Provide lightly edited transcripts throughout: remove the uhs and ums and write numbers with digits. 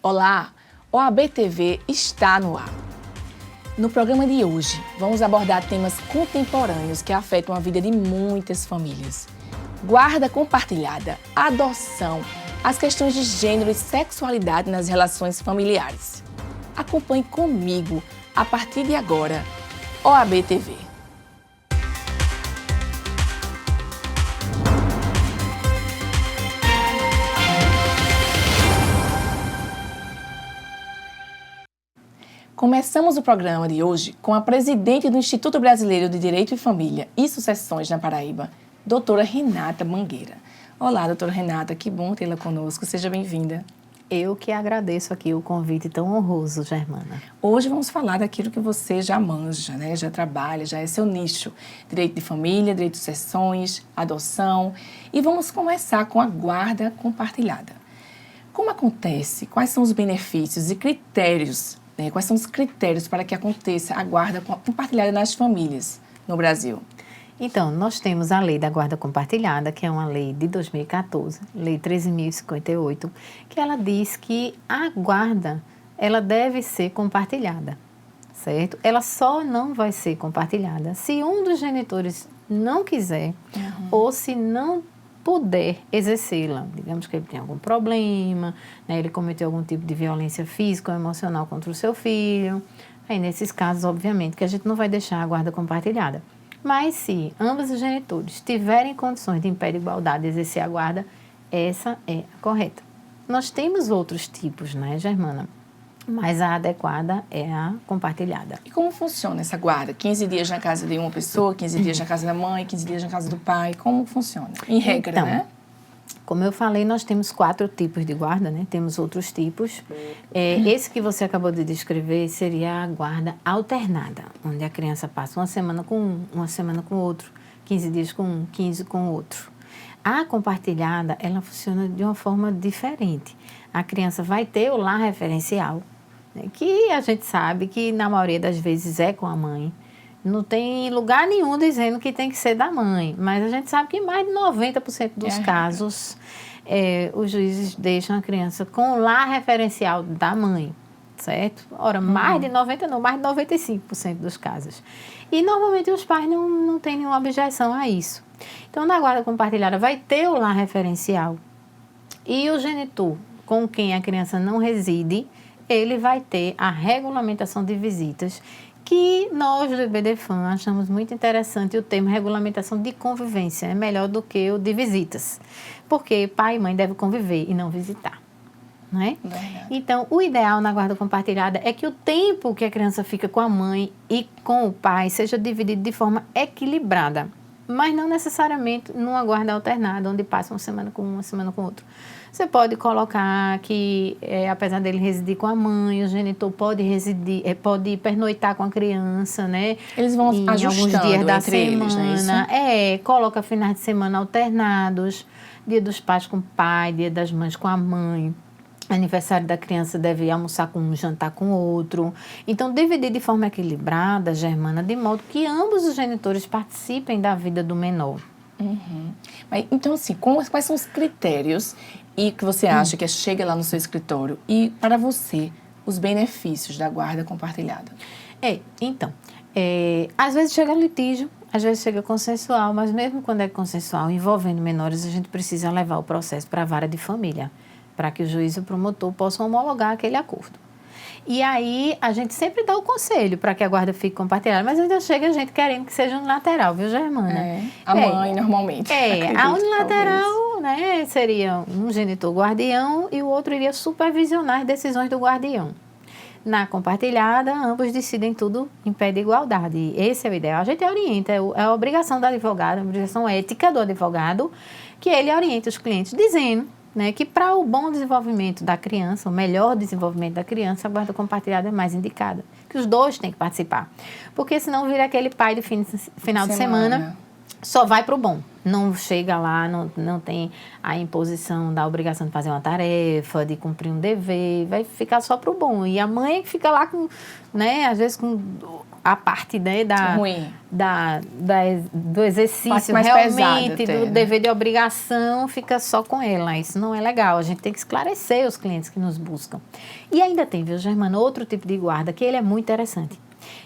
Olá, o ABTV está no ar. No programa de hoje, vamos abordar temas contemporâneos que afetam a vida de muitas famílias. Guarda compartilhada, adoção, as questões de gênero e sexualidade nas relações familiares. Acompanhe comigo, a partir de agora, o ABTV. Começamos o programa de hoje com a presidente do Instituto Brasileiro de Direito e Família e Sucessões na Paraíba, doutora Renata Mangueira. Olá, doutora Renata, que bom tê-la conosco, seja bem-vinda. Eu que agradeço aqui o convite tão honroso, Germana. Hoje vamos falar daquilo que você já manja, né? Já trabalha, já é seu nicho. Direito de família, direito de sucessões, adoção. E vamos começar com a guarda compartilhada. Como acontece? Quais são os benefícios e critérios? Quais são os critérios para que aconteça a guarda compartilhada nas famílias no Brasil? Então, nós temos a Lei da Guarda Compartilhada, que é uma lei de 2014, Lei 13.058, que ela diz que a guarda, ela deve ser compartilhada, certo? Ela só não vai ser compartilhada se um dos genitores não quiser ou se não puder exercê-la. Digamos que ele tem algum problema, né, ele cometeu algum tipo de violência física ou emocional contra o seu filho. Aí, nesses casos, obviamente, que a gente não vai deixar a guarda compartilhada. Mas se ambos os genitores tiverem condições de, em pé de igualdade, exercer a guarda, essa é a correta. Nós temos outros tipos, né, Germana? Mas a adequada é a compartilhada. E como funciona essa guarda? 15 dias na casa de uma pessoa, 15 dias na casa da mãe, 15 dias na casa do pai? Como funciona? Em regra, então, né? Como eu falei, nós temos 4 tipos de guarda, né? Temos outros tipos. Esse que você acabou de descrever seria a guarda alternada, onde a criança passa uma semana com um, uma semana com outro, 15 dias com um, 15 com outro. A compartilhada, ela funciona de uma forma diferente. A criança vai ter o lar referencial, né, que a gente sabe que na maioria das vezes é com a mãe. Não tem lugar nenhum dizendo que tem que ser da mãe, mas a gente sabe que em mais de 90% dos casos os juízes deixam a criança com o lar referencial da mãe, certo? Ora, mais de 90% não, mais de 95% dos casos. E normalmente os pais não têm nenhuma objeção a isso. Então, na guarda compartilhada vai ter o lar referencial e o genitor com quem a criança não reside, ele vai ter a regulamentação de visitas, que nós do IBDFAM achamos muito interessante o termo regulamentação de convivência, é melhor do que o de visitas, porque pai e mãe devem conviver e não visitar, não é? Então, o ideal na guarda compartilhada é que o tempo que a criança fica com a mãe e com o pai seja dividido de forma equilibrada, mas não necessariamente numa guarda alternada, onde passa uma semana com uma semana com outra. Você pode colocar que, apesar dele residir com a mãe, o genitor pode pode pernoitar com a criança, né? Eles vão em ajustando alguns dias da entre eles, não é isso? Coloca finais de semana alternados, dia dos pais com o pai, dia das mães com a mãe. Aniversário da criança deve almoçar com um, jantar com outro. Então, dividir de forma equilibrada, Germana, de modo que ambos os genitores participem da vida do menor. Mas, então, assim, quais são os critérios e que você acha que chega lá no seu escritório e, para você, os benefícios da guarda compartilhada? Às vezes chega litígio, às vezes chega consensual, mas mesmo quando é consensual, envolvendo menores, a gente precisa levar o processo para a vara de família, para que o juiz e o promotor possam homologar aquele acordo. E aí, a gente sempre dá o conselho para que a guarda fique compartilhada, mas ainda chega gente querendo que seja unilateral, viu, Germana? A mãe, normalmente. A unilateral, né, seria um genitor guardião e o outro iria supervisionar as decisões do guardião. Na compartilhada, ambos decidem tudo em pé de igualdade. E esse é o ideal. A gente orienta, é a obrigação do advogado, a obrigação ética do advogado, que ele oriente os clientes, dizendo, né, que para o bom desenvolvimento da criança, o melhor desenvolvimento da criança, a guarda compartilhada é mais indicada. Que os dois têm que participar. Porque senão vira aquele pai de final de semana, só vai para o bom. não chega lá, não tem a imposição da obrigação de fazer uma tarefa, de cumprir um dever, vai ficar só pro bom. E a mãe que fica lá com, né, às vezes com a parte, né, do exercício realmente, do dever de obrigação, fica só com ela. Isso não é legal. A gente tem que esclarecer os clientes que nos buscam. E ainda tem, viu, Germana, outro tipo de guarda, que ele é muito interessante.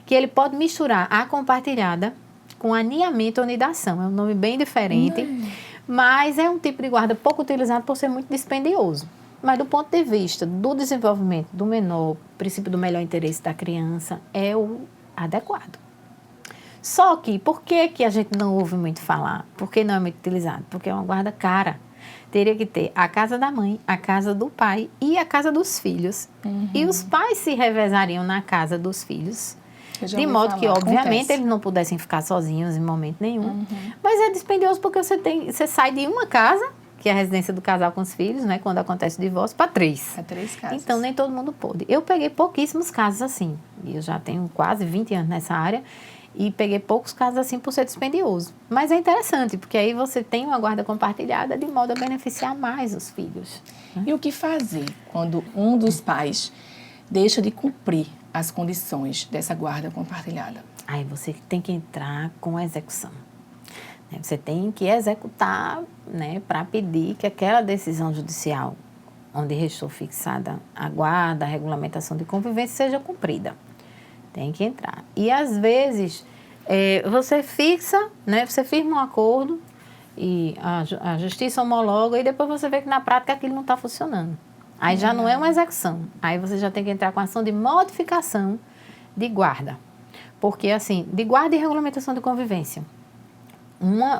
Que ele pode misturar a compartilhada com aninhamento ou nidação. É um nome bem diferente, mas é um tipo de guarda pouco utilizado por ser muito dispendioso. Mas do ponto de vista do desenvolvimento do menor, princípio do melhor interesse da criança, é o adequado. Só que, por que a gente não ouve muito falar? Por que não é muito utilizado? Porque é uma guarda cara. Teria que ter a casa da mãe, a casa do pai e a casa dos filhos. E os pais se revezariam na casa dos filhos, de modo que, obviamente, eles não pudessem ficar sozinhos em momento nenhum. Mas é dispendioso porque você sai de uma casa, que é a residência do casal com os filhos, né, quando acontece o divórcio, para 3. Para 3 casas. Então, nem todo mundo pôde. Eu peguei pouquíssimos casos assim. E eu já tenho quase 20 anos nessa área. E peguei poucos casos assim por ser dispendioso. Mas é interessante, porque aí você tem uma guarda compartilhada de modo a beneficiar mais os filhos. E o que fazer quando um dos pais deixa de cumprir as condições dessa guarda compartilhada? Aí você tem que entrar com a execução. Você tem que executar, né, para pedir que aquela decisão judicial, onde restou fixada a guarda, a regulamentação de convivência, seja cumprida. Tem que entrar. E, às vezes, você fixa, né, você firma um acordo e a justiça homologa e depois você vê que, na prática, aquilo não está funcionando. Aí já não é uma execução. Aí você já tem que entrar com ação de modificação de guarda. Porque, assim, de guarda e regulamentação de convivência,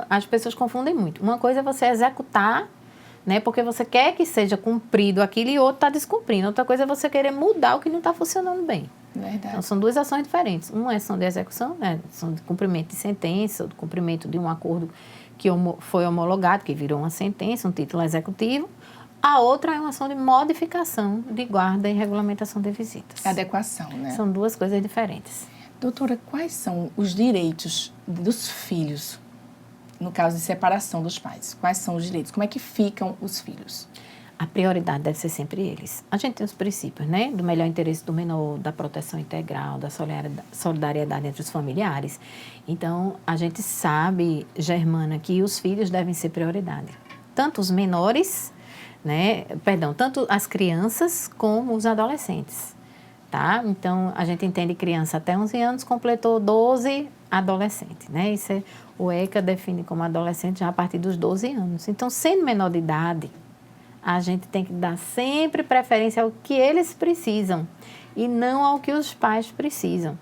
as pessoas confundem muito. Uma coisa é você executar, né, porque você quer que seja cumprido aquilo e outro está descumprindo. Outra coisa é você querer mudar o que não está funcionando bem. Verdade. Então, são duas ações diferentes. Uma é ação de execução, né, ação de cumprimento de sentença, ou de cumprimento de um acordo que foi homologado, que virou uma sentença, um título executivo. A outra é uma ação de modificação de guarda e regulamentação de visitas. Adequação, né? São duas coisas diferentes. Doutora, quais são os direitos dos filhos no caso de separação dos pais? Quais são os direitos? Como é que ficam os filhos? A prioridade deve ser sempre eles. A gente tem os princípios, né? Do melhor interesse do menor, da proteção integral, da solidariedade entre os familiares. Então, a gente sabe, Germana, que os filhos devem ser prioridade. Tanto os menores, né? Perdão, tanto as crianças como os adolescentes, tá? Então, a gente entende criança até 11 anos, completou 12, adolescente, né? Isso o ECA define como adolescente já a partir dos 12 anos. Então, sendo menor de idade, a gente tem que dar sempre preferência ao que eles precisam e não ao que os pais precisam.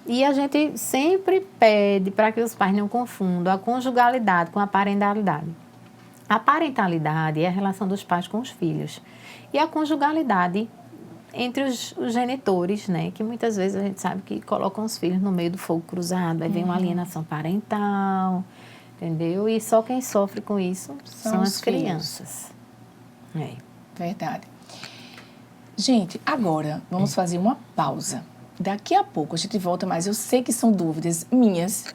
E a gente sempre pede para que os pais não confundam a conjugalidade com a parentalidade. A parentalidade é a relação dos pais com os filhos. E a conjugalidade entre os genitores, né? Que muitas vezes a gente sabe que colocam os filhos no meio do fogo cruzado, aí vem uma alienação parental, entendeu? E só quem sofre com isso são as crianças. É. Verdade. Gente, agora vamos fazer uma pausa. Daqui a pouco a gente volta, mas eu sei que são dúvidas minhas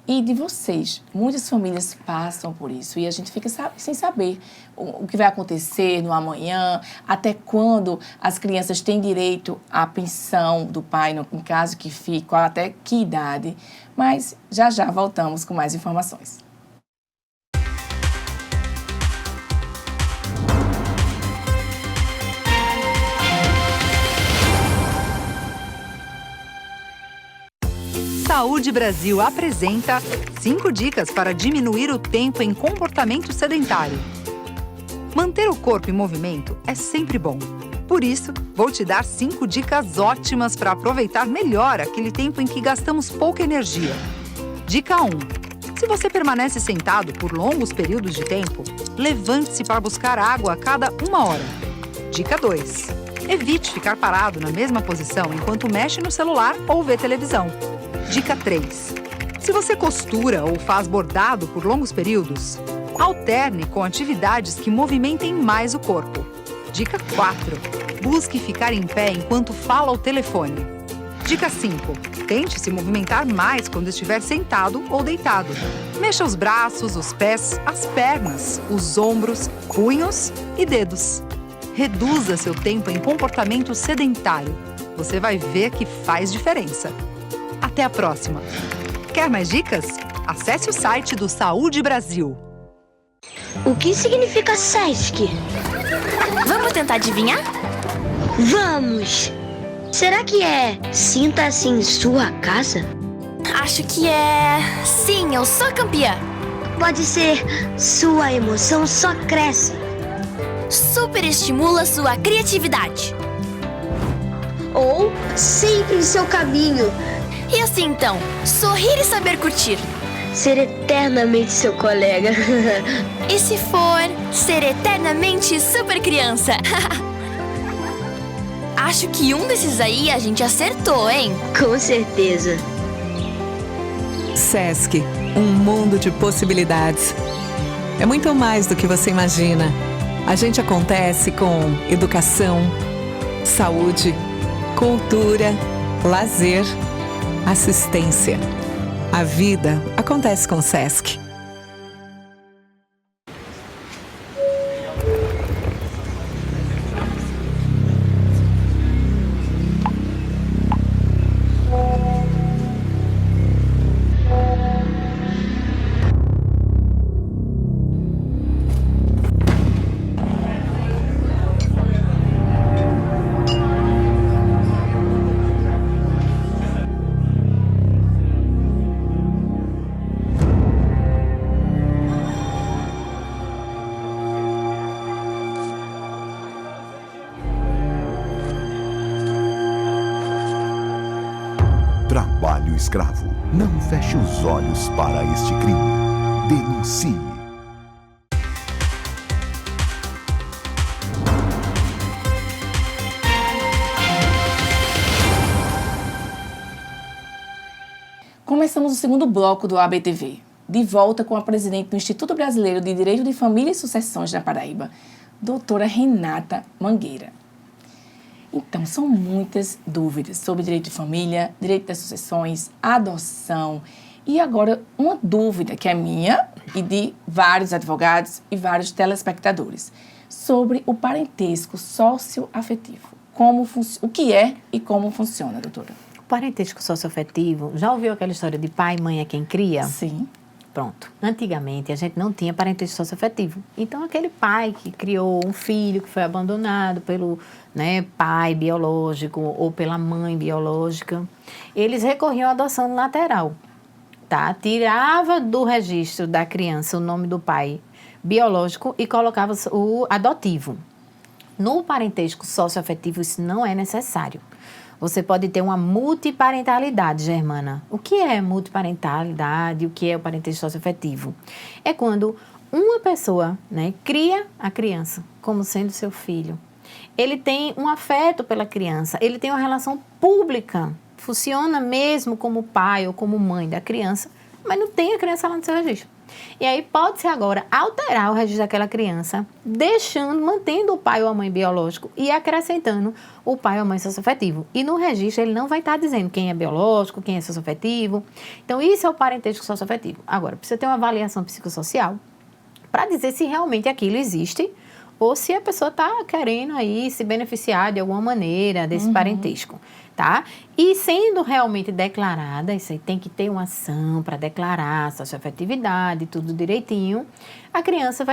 e de vocês. Muitas famílias passam por isso e a gente fica sem saber o que vai acontecer no amanhã, até quando as crianças têm direito à pensão do pai, no caso que ficam, até que idade. Mas já voltamos com mais informações. Saúde Brasil apresenta 5 dicas para diminuir o tempo em comportamento sedentário. Manter o corpo em movimento é sempre bom. Por isso, vou te dar 5 dicas ótimas para aproveitar melhor aquele tempo em que gastamos pouca energia. Dica 1. Se você permanece sentado por longos períodos de tempo, levante-se para buscar água a cada 1 hora. Dica 2. Evite ficar parado na mesma posição enquanto mexe no celular ou vê televisão. Dica 3. Se você costura ou faz bordado por longos períodos, alterne com atividades que movimentem mais o corpo. Dica 4. Busque ficar em pé enquanto fala ao telefone. Dica 5. Tente se movimentar mais quando estiver sentado ou deitado. Mexa os braços, os pés, as pernas, os ombros, punhos e dedos. Reduza seu tempo em comportamento sedentário. Você vai ver que faz diferença. Até a próxima! Quer mais dicas? Acesse o site do Saúde Brasil. O que significa SESC? Vamos tentar adivinhar? Vamos! Será que é sinta-se em sua casa? Acho que é... Sim, eu sou campeã. Pode ser sua emoção só cresce. Superestimula sua criatividade. Ou sempre em seu caminho. E assim então, sorrir e saber curtir. Ser eternamente seu colega. E se for, ser eternamente super criança. Acho que um desses aí a gente acertou, hein? Com certeza. SESC, um mundo de possibilidades. É muito mais do que você imagina. A gente acontece com educação, saúde, cultura, lazer, assistência. A vida acontece com o SESC. Trabalho escravo. Não feche os olhos para este crime. Denuncie. Começamos o segundo bloco do ABTV. De volta com a presidente do Instituto Brasileiro de Direito de Família e Sucessões da Paraíba, doutora Renata Mangueira. Então, são muitas dúvidas sobre direito de família, direito das sucessões, adoção e agora uma dúvida que é minha e de vários advogados e vários telespectadores sobre o parentesco socioafetivo. O que é e como funciona, doutora? O parentesco socioafetivo, já ouviu aquela história de pai e mãe é quem cria? Sim. Pronto. Antigamente, a gente não tinha parentesco socioafetivo. Então, aquele pai que criou um filho que foi abandonado pelo pai biológico ou pela mãe biológica, eles recorriam à adoção lateral, tá? Tirava do registro da criança o nome do pai biológico e colocava o adotivo. No parentesco socioafetivo, isso não é necessário. Você pode ter uma multiparentalidade, Germana. O que é multiparentalidade? O que é o parentesco socioafetivo? É quando uma pessoa, cria a criança como sendo seu filho. Ele tem um afeto pela criança, ele tem uma relação pública, funciona mesmo como pai ou como mãe da criança, mas não tem a criança lá no seu registro. E aí pode-se agora alterar o registro daquela criança, mantendo o pai ou a mãe biológico e acrescentando o pai ou a mãe socioafetivo. E no registro ele não vai estar dizendo quem é biológico, quem é socioafetivo. Então isso é o parentesco socioafetivo. Agora, precisa ter uma avaliação psicossocial para dizer se realmente aquilo existe ou se a pessoa está querendo aí se beneficiar de alguma maneira desse parentesco, tá? E sendo realmente declarada, isso aí tem que ter uma ação para declarar a socioafetividade, tudo direitinho, a criança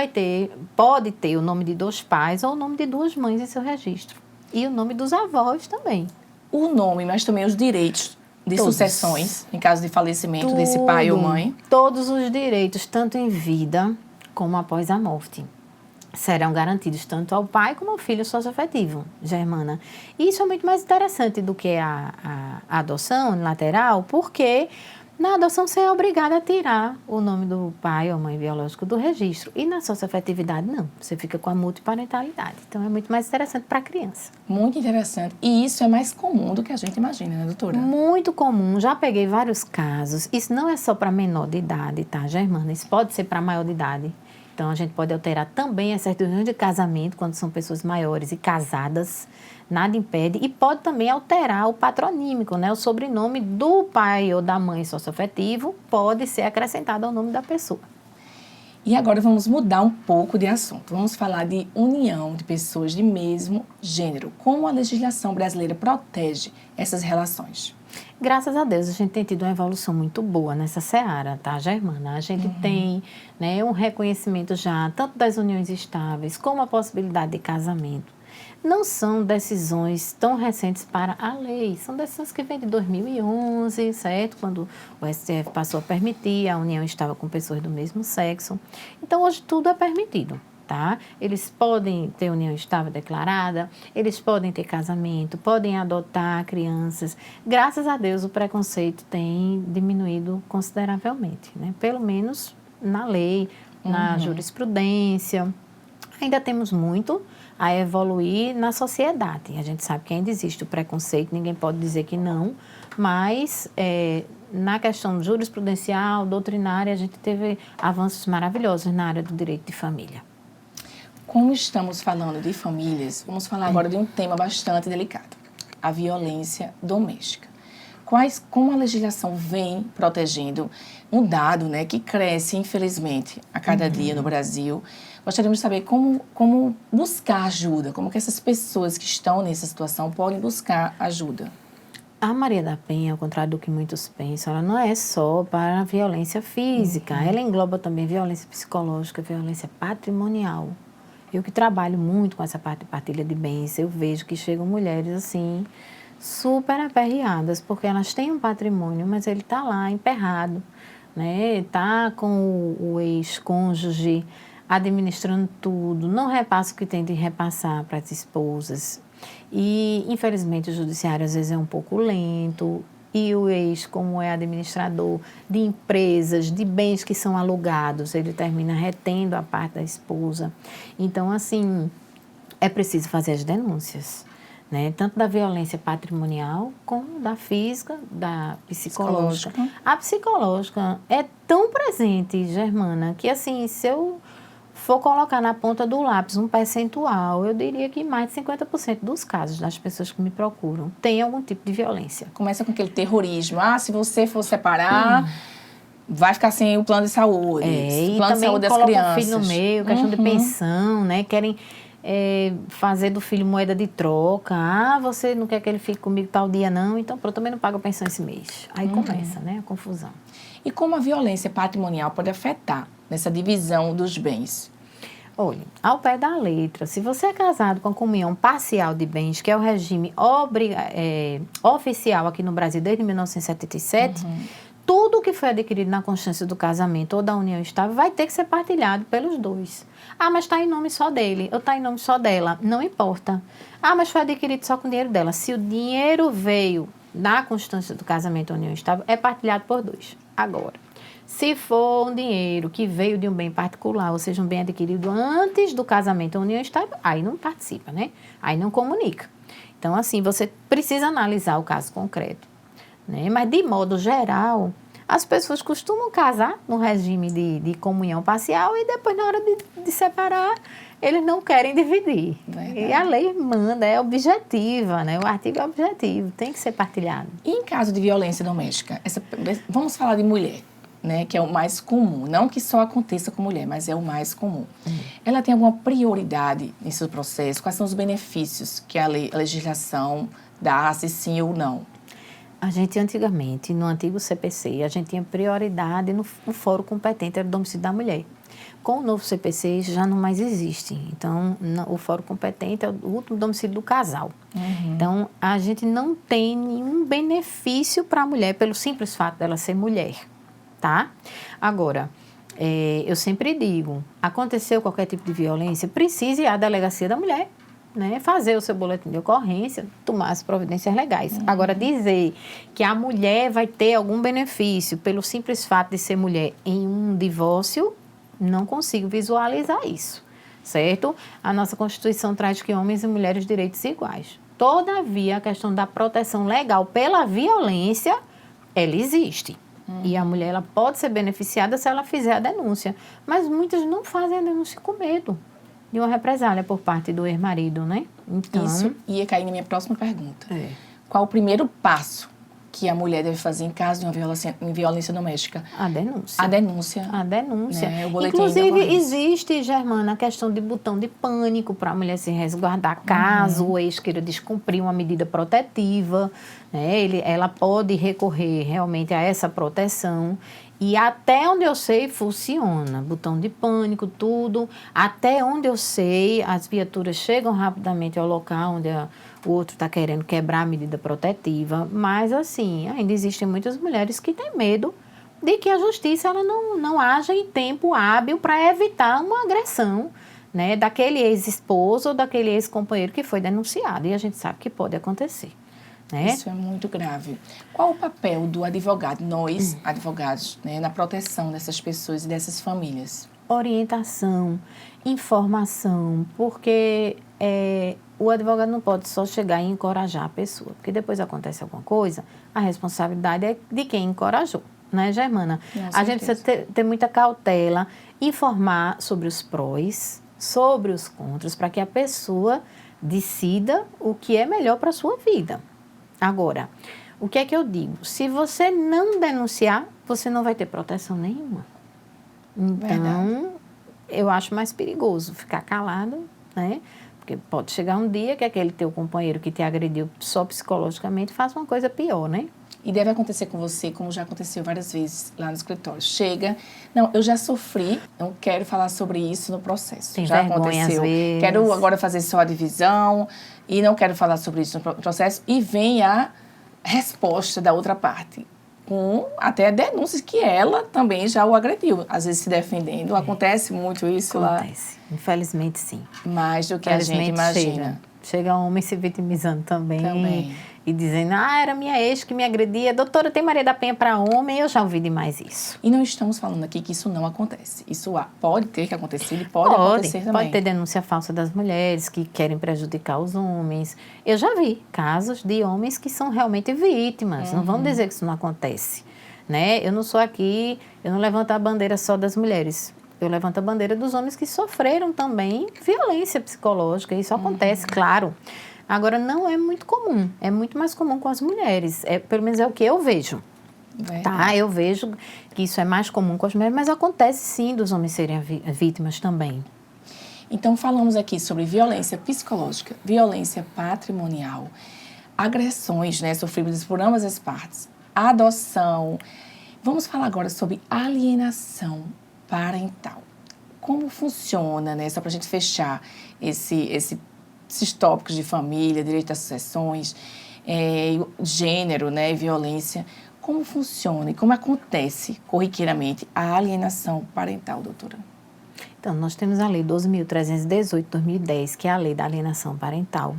pode ter o nome de 2 pais ou o nome de 2 mães em seu registro. E o nome dos avós também. O nome, mas também os direitos de sucessões, em caso de falecimento desse pai ou mãe. Todos os direitos, tanto em vida como após a morte, serão garantidos tanto ao pai como ao filho socioafetivo, Germana. E isso é muito mais interessante do que a adoção lateral, porque na adoção você é obrigada a tirar o nome do pai ou mãe biológico do registro. E na socioafetividade, não. Você fica com a multiparentalidade. Então, é muito mais interessante para a criança. Muito interessante. E isso é mais comum do que a gente imagina, né, doutora? Muito comum. Já peguei vários casos. Isso não é só para menor de idade, tá, Germana? Isso pode ser para maior de idade. Então, a gente pode alterar também as certidões de casamento, quando são pessoas maiores e casadas, nada impede. E pode também alterar o patronímico, né? O sobrenome do pai ou da mãe socioafetivo pode ser acrescentado ao nome da pessoa. E agora vamos mudar um pouco de assunto. Vamos falar de união de pessoas de mesmo gênero. Como a legislação brasileira protege essas relações? Graças a Deus, a gente tem tido uma evolução muito boa nessa seara, tá, Germana? A gente tem, né, um reconhecimento já, tanto das uniões estáveis, como a possibilidade de casamento. Não são decisões tão recentes para a lei, são decisões que vêm de 2011, certo? Quando o STF passou a permitir a união estável com pessoas do mesmo sexo. Então, hoje tudo é permitido. Tá? Eles podem ter união estável declarada, eles podem ter casamento, podem adotar crianças. Graças a Deus, o preconceito tem diminuído consideravelmente, né? Pelo menos na lei, na jurisprudência. Ainda temos muito a evoluir na sociedade. A gente sabe que ainda existe o preconceito, ninguém pode dizer que não, mas na questão jurisprudencial, doutrinária, a gente teve avanços maravilhosos na área do direito de família. Como estamos falando de famílias, vamos falar agora de um tema bastante delicado, a violência doméstica. Como a legislação vem protegendo um dado, né, que cresce, infelizmente, a cada dia no Brasil. Gostaríamos de saber como buscar ajuda, como que essas pessoas que estão nessa situação podem buscar ajuda. A Maria da Penha, ao contrário do que muitos pensam, ela não é só para a violência física, ela engloba também violência psicológica, violência patrimonial. Eu que trabalho muito com essa parte de partilha de bens, eu vejo que chegam mulheres assim, super aperreadas, porque elas têm um patrimônio, mas ele está lá emperrado, né? Está com o ex-cônjuge administrando tudo, não repassa o que tem de repassar para as esposas. E, infelizmente, o judiciário às vezes é um pouco lento. E o ex, como é administrador de empresas, de bens que são alugados, ele termina retendo a parte da esposa. Então, assim, é preciso fazer as denúncias, né? Tanto da violência patrimonial, como da física, da psicológica. A psicológica é tão presente, Germana, que, assim, se eu for colocar na ponta do lápis um percentual, eu diria que mais de 50% dos casos das pessoas que me procuram têm algum tipo de violência. Começa com aquele terrorismo. Se você for separar, vai ficar sem o plano de saúde. E plano de saúde das crianças. O filho no meio, questão de pensão, né? Querem fazer do filho moeda de troca. Você não quer que ele fique comigo tal dia, não? Então, pronto, também não pago pensão esse mês. Aí começa, né, a confusão. E como a violência patrimonial pode afetar nessa divisão dos bens? Olha, ao pé da letra, se você é casado com a comunhão parcial de bens, que é o regime oficial aqui no Brasil desde 1977, tudo que foi adquirido na constância do casamento ou da união estável vai ter que ser partilhado pelos dois. Mas está em nome só dele, ou está em nome só dela, não importa. Mas foi adquirido só com o dinheiro dela. Se o dinheiro veio na constância do casamento ou união estável, é partilhado por dois. Agora, se for um dinheiro que veio de um bem particular, ou seja, um bem adquirido antes do casamento ou união estável, aí não participa, né? Aí não comunica. Então, assim, você precisa analisar o caso concreto, né? Mas, de modo geral, as pessoas costumam casar no regime de comunhão parcial e depois, na hora de separar, eles não querem dividir. Verdade. E a lei manda, é objetiva, né? O artigo é objetivo, tem que ser partilhado. E em caso de violência doméstica, vamos falar de mulher, né? Que é o mais comum. Não que só aconteça com mulher, mas é o mais comum. Ela tem alguma prioridade nesse processo? Quais são os benefícios que a legislação dá, se sim ou não? A gente antigamente, no antigo CPC, a gente tinha prioridade no fórum competente, era o domicílio da mulher. Com o novo CPC já não mais existe. Então, o fórum competente é o último domicílio do casal. Então, a gente não tem nenhum benefício para a mulher pelo simples fato dela ser mulher, tá? Agora, eu sempre digo, aconteceu qualquer tipo de violência, precise ir à delegacia da mulher, né? Fazer o seu boletim de ocorrência, tomar as providências legais. Agora, dizer que a mulher vai ter algum benefício pelo simples fato de ser mulher em um divórcio, não consigo visualizar isso, certo? A nossa Constituição traz que homens e mulheres direitos iguais. Todavia, a questão da proteção legal pela violência, ela existe, E a mulher ela pode ser beneficiada se ela fizer a denúncia. Mas muitas não fazem a denúncia com medo de uma represália por parte do ex-marido, né? Então, isso ia cair na minha próxima pergunta. Qual o primeiro passo que a mulher deve fazer em caso de uma violência doméstica? A denúncia. A denúncia. A denúncia. Né? O boletim Inclusive, existe, Germana, a questão de botão de pânico para a mulher se resguardar caso o ex queira descumprir uma medida protetiva. Né? Ela pode recorrer realmente a essa proteção. E até onde eu sei, funciona. Botão de pânico, tudo. Até onde eu sei, as viaturas chegam rapidamente ao local onde o outro está querendo quebrar a medida protetiva. Mas, assim, ainda existem muitas mulheres que têm medo de que a justiça ela não haja em tempo hábil para evitar uma agressão, né, daquele ex-esposo ou daquele ex-companheiro que foi denunciado. E a gente sabe que pode acontecer. Né? Isso é muito grave. Qual o papel do advogado, nós, advogados, né, na proteção dessas pessoas e dessas famílias? Orientação, informação, porque o advogado não pode só chegar e encorajar a pessoa, porque depois acontece alguma coisa, a responsabilidade é de quem encorajou, né, Germana? A gente precisa ter muita cautela, informar sobre os prós, sobre os contras, para que a pessoa decida o que é melhor para a sua vida. Agora, o que é que eu digo? Se você não denunciar, você não vai ter proteção nenhuma. Então, eu acho mais perigoso ficar calado, né? Porque pode chegar um dia que aquele teu companheiro que te agrediu só psicologicamente faça uma coisa pior, né? E deve acontecer com você, como já aconteceu várias vezes lá no escritório. Chega, não, eu já sofri, não quero falar sobre isso no processo. Tem já vergonha, aconteceu. às vezes. Quero agora fazer só a divisão e não quero falar sobre isso no processo. E vem a resposta da outra parte, com até denúncias que ela também já o agrediu, às vezes se defendendo. Acontece muito isso lá. Acontece, infelizmente sim. Mais do que a gente imagina. Chega homem se vitimizando também. E dizendo, era minha ex que me agredia. Doutora, tem Maria da Penha para homem? Eu já ouvi demais isso. E não estamos falando aqui que isso não acontece. Isso pode ter que acontecer e pode acontecer também. Pode ter denúncia falsa das mulheres que querem prejudicar os homens. Eu já vi casos de homens que são realmente vítimas. Não vamos dizer que isso não acontece. Né? Eu não sou aqui, eu não levanto a bandeira só das mulheres. Eu levanto a bandeira dos homens que sofreram também violência psicológica. Isso acontece, claro. Agora, não é muito comum. É muito mais comum com as mulheres. Pelo menos é o que eu vejo. Tá? Eu vejo que isso é mais comum com as mulheres, mas acontece sim dos homens serem vítimas também. Então, falamos aqui sobre violência psicológica, violência patrimonial, agressões, né, sofridas por ambas as partes, adoção. Vamos falar agora sobre alienação parental. Como funciona, né, só para a gente fechar esses tópicos de família, direito às sucessões, gênero, né, violência. Como funciona e como acontece corriqueiramente a alienação parental, doutora? Então, nós temos a Lei 12.318 de 2010, que é a Lei da Alienação Parental.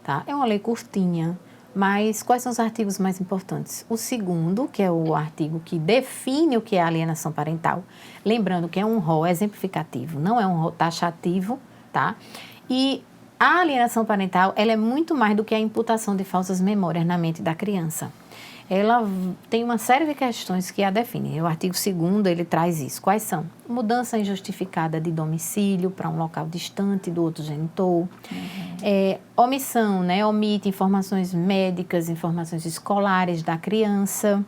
Tá? É uma lei curtinha, mas quais são os artigos mais importantes? O segundo, que é o artigo que define o que é alienação parental. Lembrando que é um rol exemplificativo, não é um rol taxativo, tá? E a alienação parental, ela é muito mais do que a imputação de falsas memórias na mente da criança. Ela tem uma série de questões que a definem. O artigo 2º, ele traz isso. Quais são? Mudança injustificada de domicílio para um local distante do outro genitor. Omissão, né? Omite informações médicas, informações escolares da criança.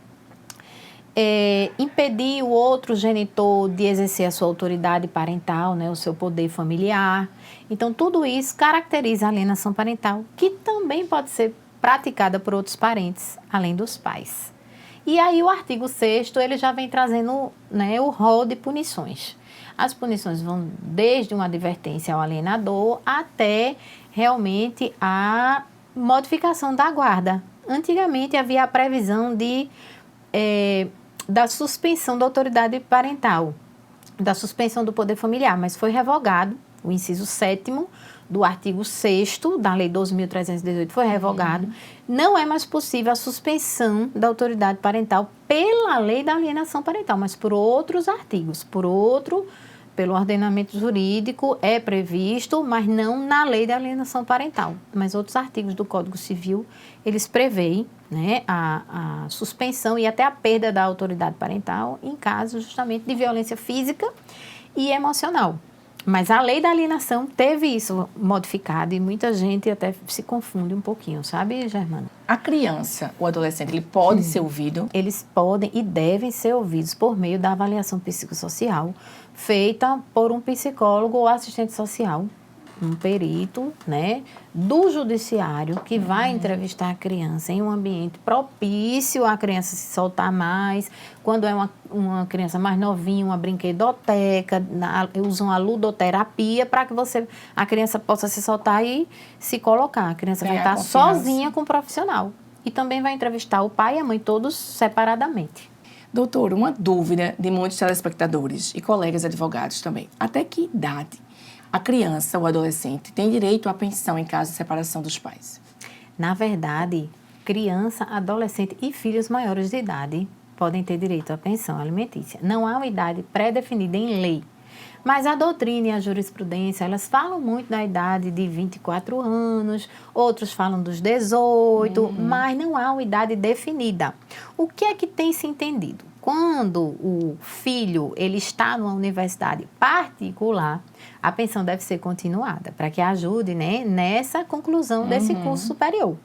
Impedir o outro genitor de exercer a sua autoridade parental, né? O seu poder familiar. Então, tudo isso caracteriza a alienação parental, que também pode ser praticada por outros parentes, além dos pais. E aí o artigo 6º, ele já vem trazendo, né, o rol de punições. As punições vão desde uma advertência ao alienador até realmente a modificação da guarda. Antigamente havia a previsão da suspensão da autoridade parental, da suspensão do poder familiar, mas foi revogado. O inciso 7º do artigo 6º da Lei 12.318 foi revogado. Não é mais possível a suspensão da autoridade parental pela Lei da Alienação Parental, mas por outros artigos, pelo ordenamento jurídico é previsto, mas não na lei de alienação parental. Mas outros artigos do Código Civil, eles preveem, né, a suspensão e até a perda da autoridade parental em casos justamente de violência física e emocional. Mas a lei da alienação teve isso modificado e muita gente até se confunde um pouquinho, sabe, Germana? A criança, o adolescente, ele pode ser ouvido? Eles podem e devem ser ouvidos por meio da avaliação psicossocial feita por um psicólogo ou assistente social, um perito, né, do judiciário que vai entrevistar a criança em um ambiente propício à criança se soltar mais. Quando é uma criança mais novinha, uma brinquedoteca, usam a ludoterapia para que a criança possa se soltar e se colocar. A criança vai estar sozinha com o profissional. E também vai entrevistar o pai e a mãe, todos separadamente. Doutor, uma dúvida de muitos telespectadores e colegas advogados também. Até que idade a criança ou adolescente tem direito à pensão em caso de separação dos pais? Na verdade, criança, adolescente e filhos maiores de idade podem ter direito à pensão alimentícia. Não há uma idade pré-definida em lei. Mas a doutrina e a jurisprudência, elas falam muito da idade de 24 anos, outros falam dos 18, mas não há uma idade definida. O que é que tem se entendido? Quando o filho ele está numa universidade particular, a pensão deve ser continuada, para que ajude, né, nessa conclusão desse curso superior.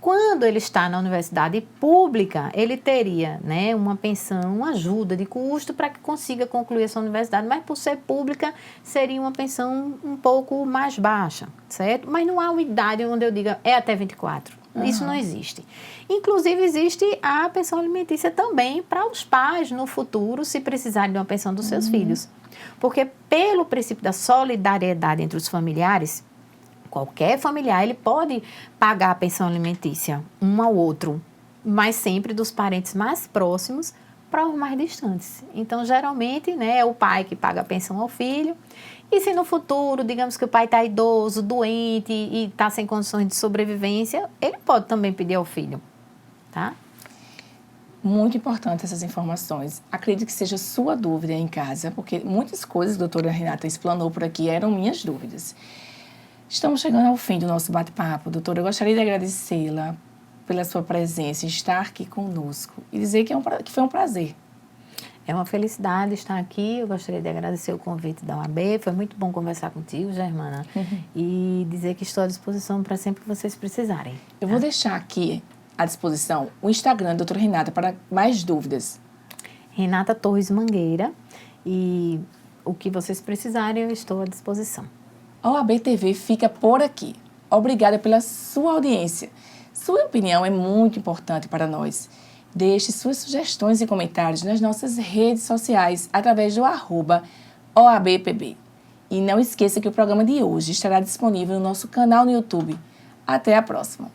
Quando ele está na universidade pública, ele teria, né, uma pensão, uma ajuda de custo para que consiga concluir essa universidade, mas por ser pública, seria uma pensão um pouco mais baixa, certo? Mas não há uma idade onde eu diga é até 24. Isso não existe. Inclusive, existe a pensão alimentícia também para os pais no futuro, se precisarem de uma pensão dos seus filhos. Porque pelo princípio da solidariedade entre os familiares, qualquer familiar ele pode pagar a pensão alimentícia um ao outro, mas sempre dos parentes mais próximos para os mais distantes. Então, geralmente, né, é o pai que paga a pensão ao filho. E se no futuro, digamos que o pai está idoso, doente e está sem condições de sobrevivência, ele pode também pedir ao filho, tá? Muito importante essas informações. Acredito que seja sua dúvida em casa, porque muitas coisas que a doutora Renata explanou por aqui eram minhas dúvidas. Estamos chegando ao fim do nosso bate-papo, doutora. Eu gostaria de agradecê-la pela sua presença, estar aqui conosco e dizer que foi um prazer. É uma felicidade estar aqui. Eu gostaria de agradecer o convite da OAB. Foi muito bom conversar contigo, Germana. E dizer que estou à disposição para sempre que vocês precisarem. Eu vou deixar aqui à disposição o Instagram da doutora Renata para mais dúvidas. Renata Torres Mangueira. E o que vocês precisarem, eu estou à disposição. A OAB TV fica por aqui. Obrigada pela sua audiência. Sua opinião é muito importante para nós. Deixe suas sugestões e comentários nas nossas redes sociais através do @OABPB. E não esqueça que o programa de hoje estará disponível no nosso canal no YouTube. Até a próxima!